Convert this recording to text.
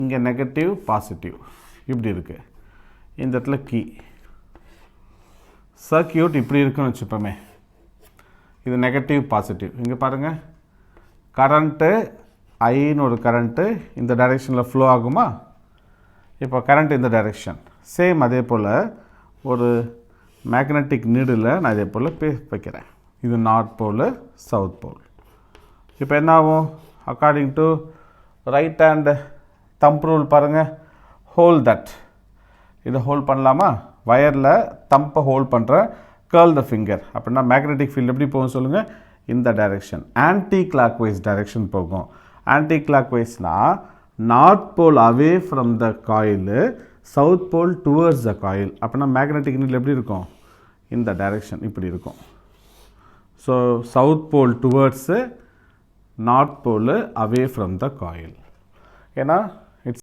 இங்கே negative positive இப்படி இருக்குது. இந்த இடத்துல கீ சர்க்கியூட் இப்படி இருக்குன்னு வச்சுப்போமே. இது நெகட்டிவ் பாசிட்டிவ். இங்கே பாருங்கள், கரண்ட்டு ஐன்னு ஒரு கரண்ட்டு இந்த டைரெக்ஷனில் ஃப்ளோ ஆகுமா? இப்போ கரண்ட் இந்த டைரெக்ஷன். சேம் அதே போல் ஒரு மேக்னெட்டிக் நீடில் நான் இதே போல் வைக்கிறேன். இது நார்த் போல், சவுத் போல். இப்போ என்ன ஆகும்? According to right hand thumb rule பாருங்கள், ஹோல் தட். இதை ஹோல்ட் பண்ணலாமா? வயரில் தம்பை ஹோல்ட் பண்ணுற கேர்ள் த ஃபிங்கர். அப்படின்னா மேக்னெட்டிக் ஃபீல்டு எப்படி போகும் சொல்லுங்கள்? இந்த direction, anticlockwise direction போகும். ஆன்டி கிளாக் வைஸ்னால் north pole away from the coil, south pole towards the coil. அப்படின்னா மேக்னெட்டிக் நீடில் எப்படி இருக்கும்? இந்த டைரெக்ஷன் இப்படி இருக்கும். So south pole towards, north pole away from the coil. ஏன்னா